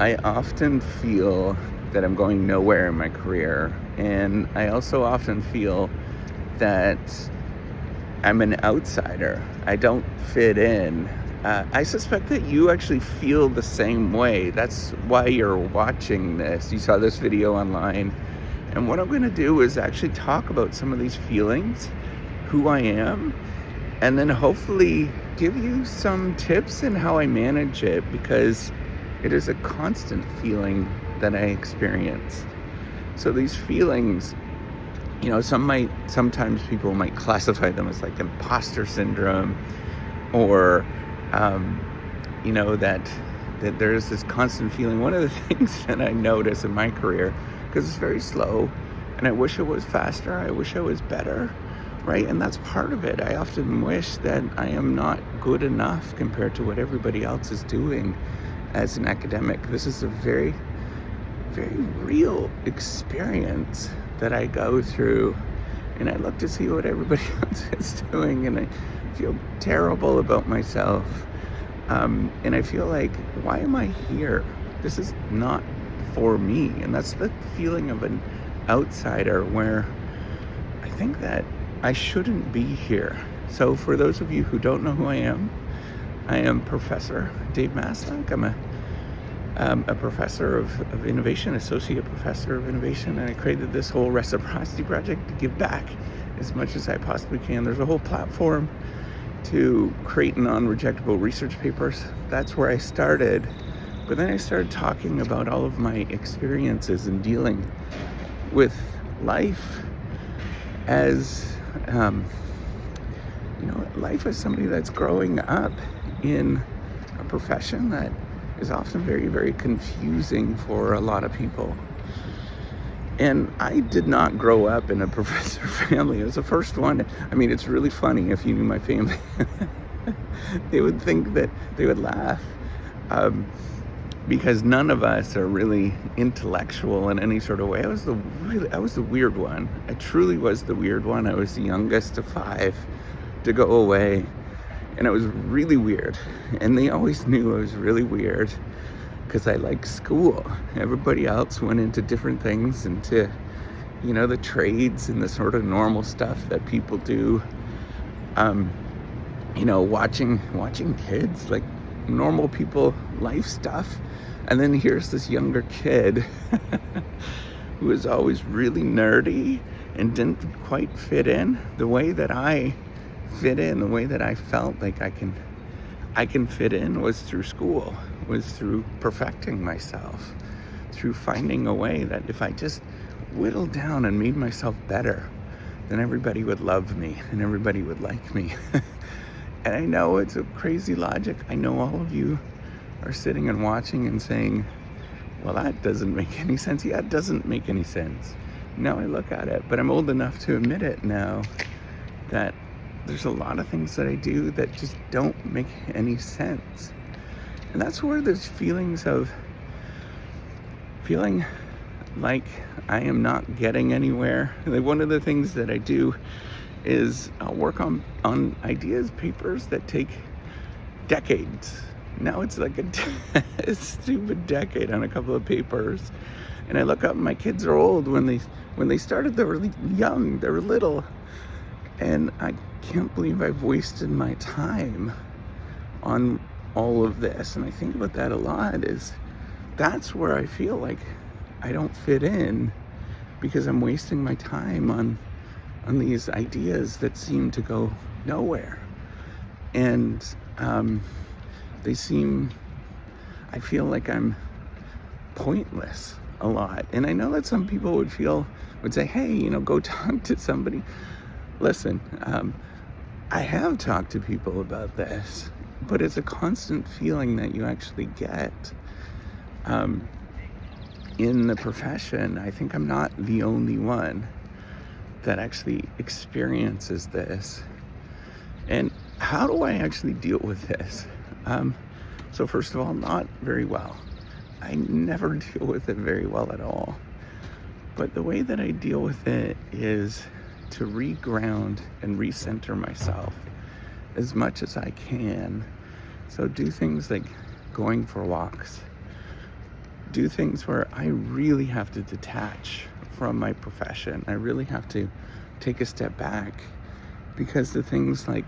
I often feel that I'm going nowhere in my career, and I also often feel that I'm an outsider. I don't fit in. I suspect that you actually feel the same way. That's why you're watching this. You saw this video online. And what I'm going to do is actually talk about some of these feelings, who I am, and then hopefully give you some tips in how I manage it, because it is a constant feeling that I experience. So these feelings, sometimes people might classify them as like imposter syndrome, or that there's this constant feeling. One of the things that I notice in my career, because it's very slow, and I wish it was faster, I wish I was better, right? And that's part of it. I often wish that I am not good enough compared to what everybody else is doing as an academic. This is a very, very real experience that I go through, and I look to see what everybody else is doing, and I feel terrible about myself. And I feel like, why am I here? This is not for me. And that's the feeling of an outsider, where I think that I shouldn't be here. So for those of you who don't know who I am Professor Dave Maslach. I'm a professor of innovation, associate professor of innovation, and I created this whole reciprocity project to give back as much as I possibly can. There's a whole platform to create non-rejectable research papers. That's where I started. But then I started talking about all of my experiences in dealing with life as, life as somebody that's growing up in a profession that is often very, very confusing for a lot of people. And I did not grow up in a professor family. It was the first one. I mean, it's really funny if you knew my family. They would think that they would laugh, because none of us are really intellectual in any sort of way. I was the weird one. I truly was the weird one. I was the youngest of 5 to go away, and it was really weird. And they always knew I was really weird, because I liked school. Everybody else went into different things, into, the trades and the sort of normal stuff that people do. Watching kids, like normal people life stuff. And then here's this younger kid who was always really nerdy and didn't quite fit in the way that I fit in. The way that I felt like I can fit in was through school, was through perfecting myself, through finding a way that if I just whittled down and made myself better, then everybody would love me and everybody would like me. And I know it's a crazy logic. I know all of you are sitting and watching and saying, well, that doesn't make any sense. Yeah, it doesn't make any sense. Now I look at it, but I'm old enough to admit it now, that there's a lot of things that I do that just don't make any sense. And that's where there's feelings of feeling like I am not getting anywhere. Like, one of the things that I do is I'll work on ideas, papers that take decades. Now it's like a stupid decade on a couple of papers. And I look up, and my kids are old. When they started, they were really young, they were little. And I can't believe I've wasted my time on all of this. And I think about that a lot. That's where I feel like I don't fit in, because I'm wasting my time on these ideas that seem to go nowhere. And I feel like I'm pointless a lot. And I know that some people would say, hey, go talk to somebody. Listen, I have talked to people about this, but it's a constant feeling that you actually get in the profession. I think I'm not the only one that actually experiences this. And how do I actually deal with this? So first of all, not very well. I never deal with it very well at all. But the way that I deal with it is to reground and recenter myself as much as I can. So do things like going for walks, do things where I really have to detach from my profession. I really have to take a step back, because the things like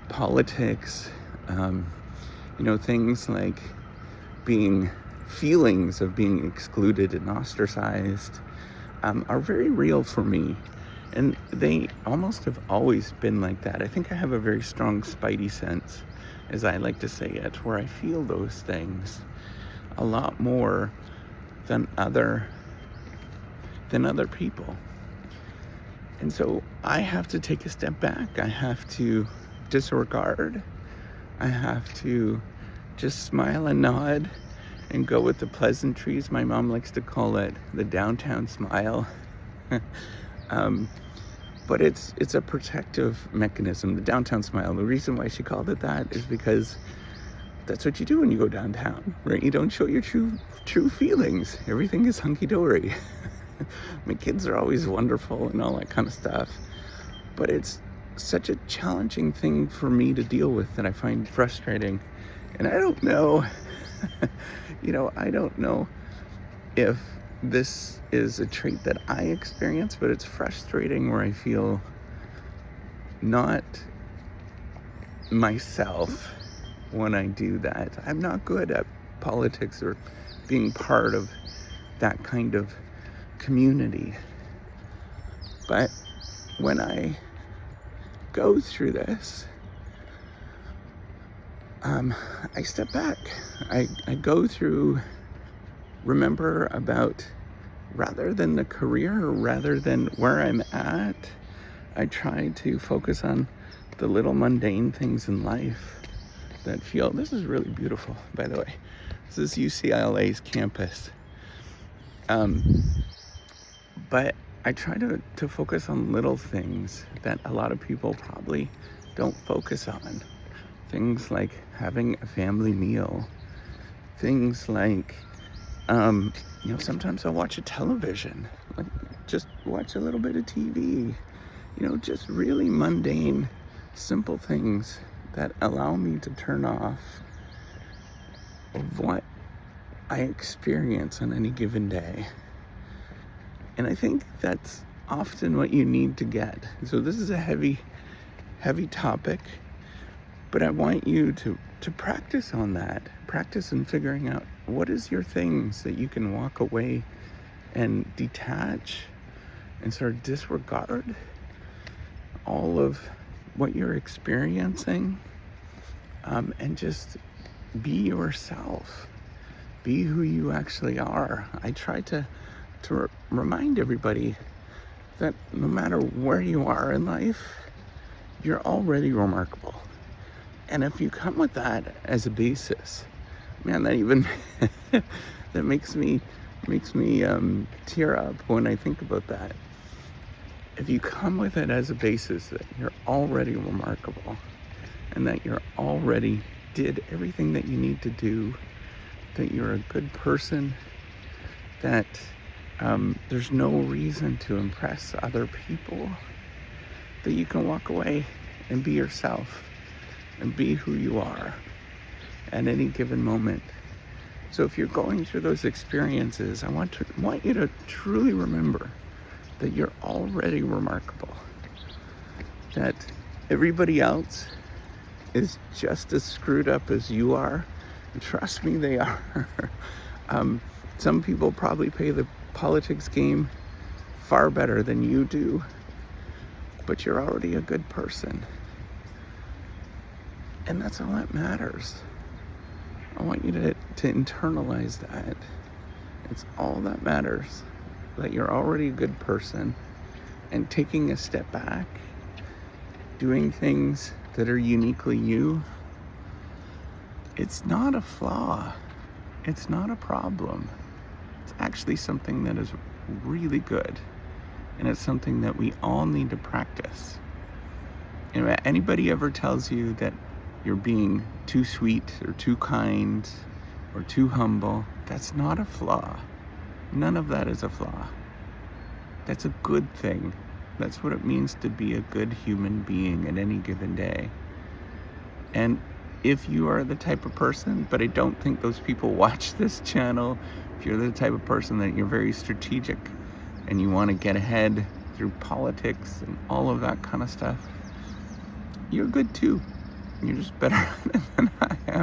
politics, things like feelings of being excluded and ostracized, are very real for me. And they almost have always been like that. I think I have a very strong spidey sense, as I like to say it, where I feel those things a lot more than other people. And so I have to take a step back. I have to disregard. I have to just smile and nod and go with the pleasantries. My mom likes to call it the downtown smile. But it's a protective mechanism, the downtown smile. The reason why she called it that is because that's what you do when you go downtown, right? You don't show your true feelings. Everything is hunky-dory. My kids are always wonderful and all that kind of stuff. But it's such a challenging thing for me to deal with that I find frustrating. And I don't know, I don't know if this is a trait that I experience, but it's frustrating where I feel not myself when I do that. I'm not good at politics or being part of that kind of community. But when I go through this, I step back. I go through, remember about, rather than the career, rather than where I'm at, I try to focus on the little mundane things in life that feel, this is really beautiful, by the way. This is UCLA's campus. But I try to focus on little things that a lot of people probably don't focus on. Things like having a family meal. Things like, sometimes I'll watch a television, like just watch a little bit of TV, just really mundane, simple things that allow me to turn off of what I experience on any given day. And I think that's often what you need to get. So this is a heavy topic, but I want you to practice on that. Practice in figuring out what is your things that you can walk away and detach and sort of disregard all of what you're experiencing, and just be yourself. Be who you actually are. I try to remind everybody that no matter where you are in life, you're already remarkable. And if you come with that as a basis, man, that even that makes me tear up when I think about that. If you come with it as a basis that you're already remarkable and that you're already did everything that you need to do, that you're a good person, that there's no reason to impress other people, that you can walk away and be yourself and be who you are at any given moment. So if you're going through those experiences, I want you to truly remember that you're already remarkable, that everybody else is just as screwed up as you are. And trust me, they are. Some people probably play the politics game far better than you do, but you're already a good person. And that's all that matters. I want you to internalize that. It's all that matters, that you're already a good person, and taking a step back, doing things that are uniquely you, it's not a flaw. It's not a problem. It's actually something that is really good. And it's something that we all need to practice. If anybody ever tells you that you're being too sweet or too kind or too humble, that's not a flaw. None of that is a flaw. That's a good thing. That's what it means to be a good human being at any given day. And if you are the type of person, but I don't think those people watch this channel If you're the type of person that you're very strategic and you want to get ahead through politics and all of that kind of stuff, you're good too. You're just better at it than I am.